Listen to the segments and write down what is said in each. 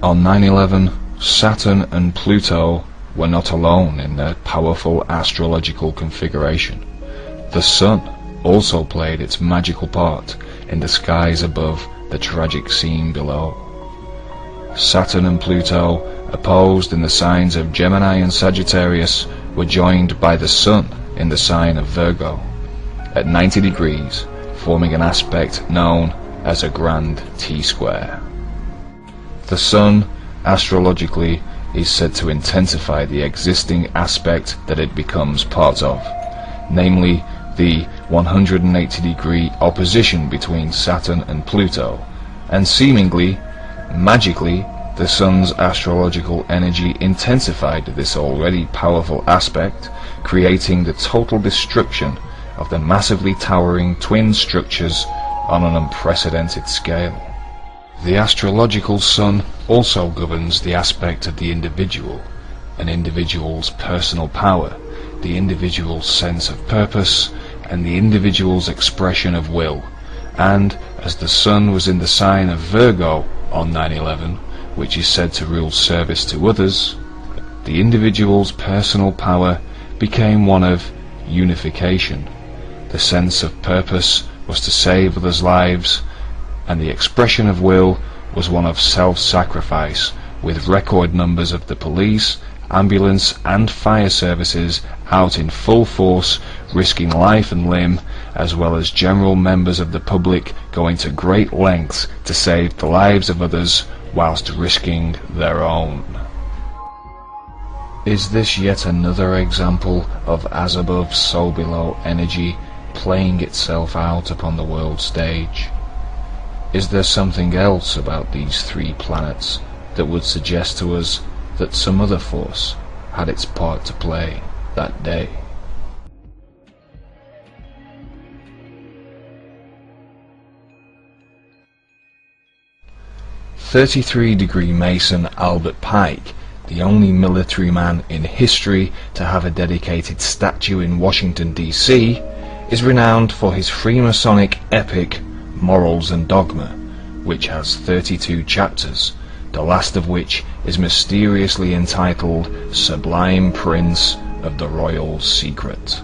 On 9/11, Saturn and Pluto were not alone in their powerful astrological configuration. The Sun also played its magical part in the skies above the tragic scene below. Saturn and Pluto, opposed in the signs of Gemini and Sagittarius, were joined by the Sun in the sign of Virgo, at 90 degrees, forming an aspect known as a grand T-square. The Sun, astrologically, is said to intensify the existing aspect that it becomes part of, namely the 180-degree opposition between Saturn and Pluto, and seemingly, magically, the Sun's astrological energy intensified this already powerful aspect, creating the total destruction of the massively towering twin structures on an unprecedented scale. The astrological Sun also governs the aspect of the individual, an individual's personal power, the individual's sense of purpose, and the individual's expression of will, and as the Sun was in the sign of Virgo on 9/11, which is said to rule service to others, the individual's personal power became one of unification. The sense of purpose was to save others' lives, and the expression of will was one of self-sacrifice, with record numbers of the police, ambulance and fire services out in full force, risking life and limb, as well as general members of the public going to great lengths to save the lives of others whilst risking their own. Is this yet another example of as above so below energy playing itself out upon the world stage? Is there something else about these three planets that would suggest to us that some other force had its part to play that day? "33-degree Mason Albert Pike, the only military man in history to have a dedicated statue in Washington, D.C., is renowned for his Freemasonic epic Morals and Dogma, which has 32 chapters, the last of which is mysteriously entitled Sublime Prince of the Royal Secret.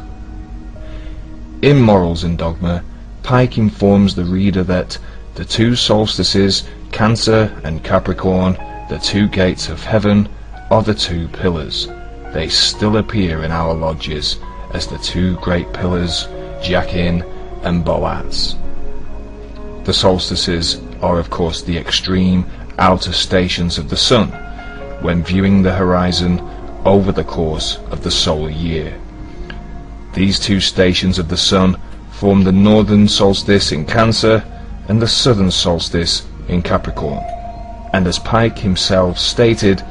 In Morals and Dogma, Pike informs the reader that the two solstices, Cancer and Capricorn, the two gates of heaven, are the two pillars. They still appear in our lodges as the two great pillars, Jachin and Boaz. The solstices are of course the extreme outer stations of the Sun, when viewing the horizon over the course of the solar year. These two stations of the Sun form the northern solstice in Cancer and the southern solstice in Capricorn, and as Pike himself stated,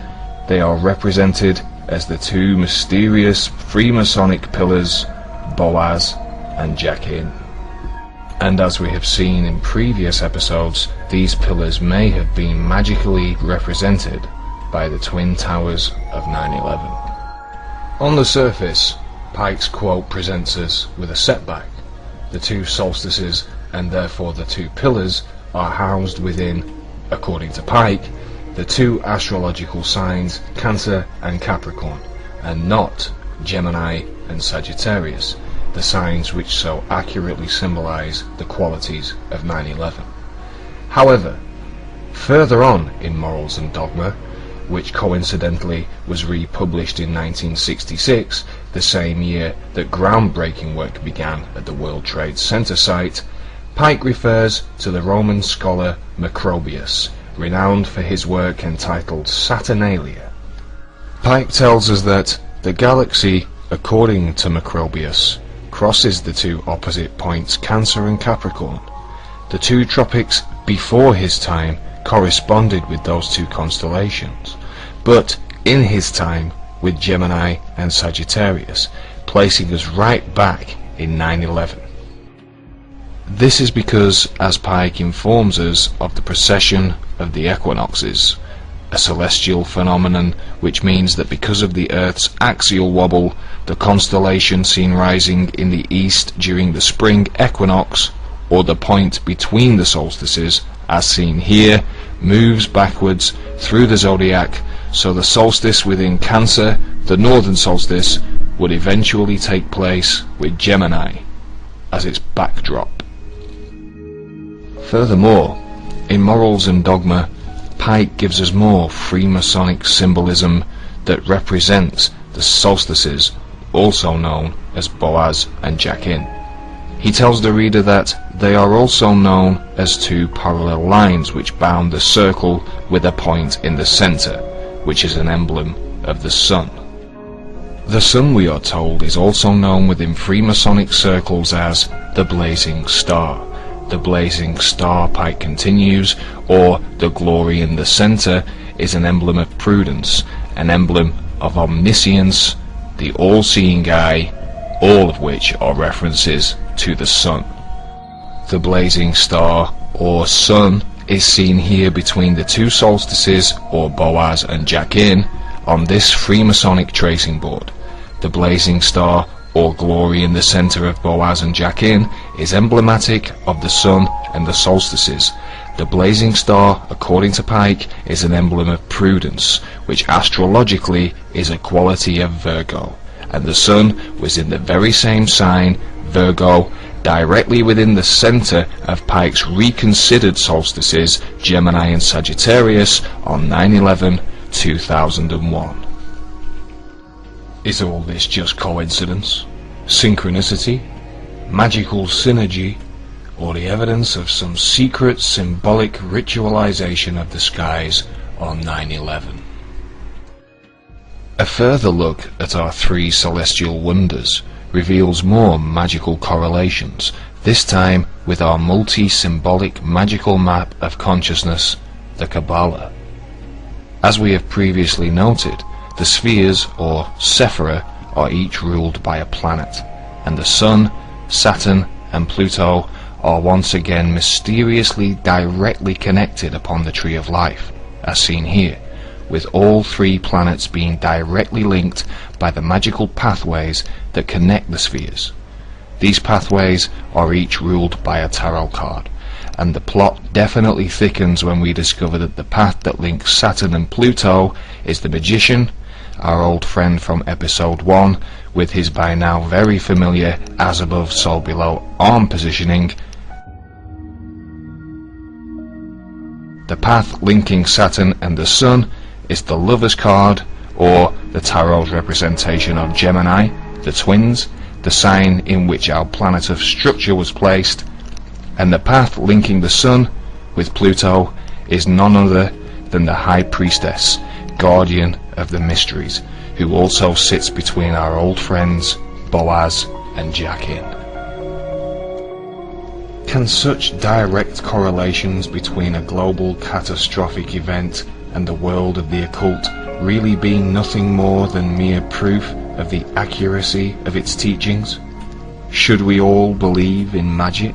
they are represented as the two mysterious Freemasonic pillars, Boaz and Jachin. And as we have seen in previous episodes, these pillars may have been magically represented by the twin towers of 9/11. On the surface, Pike's quote presents us with a setback. The two solstices, and therefore the two pillars, are housed within, according to Pike, the two astrological signs Cancer and Capricorn, and not Gemini and Sagittarius, the signs which so accurately symbolize the qualities of 9/11. However, further on in Morals and Dogma, which coincidentally was republished in 1966, the same year that groundbreaking work began at the World Trade Center site, Pike refers to the Roman scholar Macrobius, renowned for his work entitled Saturnalia. Pike tells us that the galaxy, according to Macrobius, crosses the two opposite points Cancer and Capricorn. The two tropics before his time corresponded with those two constellations, but in his time with Gemini and Sagittarius, placing us right back in 9/11. This is because, as Pike informs us of the precession of the equinoxes, a celestial phenomenon which means that because of the Earth's axial wobble, the constellation seen rising in the east during the spring equinox or the point between the solstices, as seen here, moves backwards through the zodiac, so the solstice within Cancer, the northern solstice, would eventually take place with Gemini as its backdrop. Furthermore, in Morals and Dogma, Pike gives us more Freemasonic symbolism that represents the solstices, also known as Boaz and Jachin. He tells the reader that they are also known as two parallel lines which bound the circle with a point in the center, which is an emblem of the sun. The sun, we are told, is also known within Freemasonic circles as the blazing star. The blazing star, Pike continues, or the glory in the center, is an emblem of prudence, an emblem of omniscience, the all-seeing eye, all of which are references to the sun. The blazing star, or sun, is seen here between the two solstices, or Boaz and Jachin, on this Freemasonic tracing board. The blazing star, or glory in the center of Boaz and Jachin, is emblematic of the sun and the solstices. The blazing star, according to Pike, is an emblem of prudence, which astrologically is a quality of Virgo, and the sun was in the very same sign, Virgo, directly within the center of Pike's reconsidered solstices, Gemini and Sagittarius, on 9/11/2001. Is all this just coincidence, synchronicity, magical synergy, or the evidence of some secret symbolic ritualization of the skies on 9/11? A further look at our three celestial wonders reveals more magical correlations, this time with our multi-symbolic magical map of consciousness, the Kabbalah. As we have previously noted, the spheres, or Sephira, are each ruled by a planet, and the Sun, Saturn, and Pluto are once again mysteriously directly connected upon the Tree of Life, as seen here, with all three planets being directly linked by the magical pathways that connect the spheres. These pathways are each ruled by a tarot card, and the plot definitely thickens when we discover that the path that links Saturn and Pluto is the Magician, our old friend from episode 1, with his by now very familiar as above so below arm positioning. The path linking Saturn and the Sun is the Lover's card, or the Tarot's representation of Gemini, the twins, the sign in which our planet of structure was placed, and the path linking the Sun with Pluto is none other than the High Priestess, guardian of the mysteries, who also sits between our old friends Boaz and Jachin. Can such direct correlations between a global catastrophic event and the world of the occult really be nothing more than mere proof of the accuracy of its teachings? Should we all believe in magic?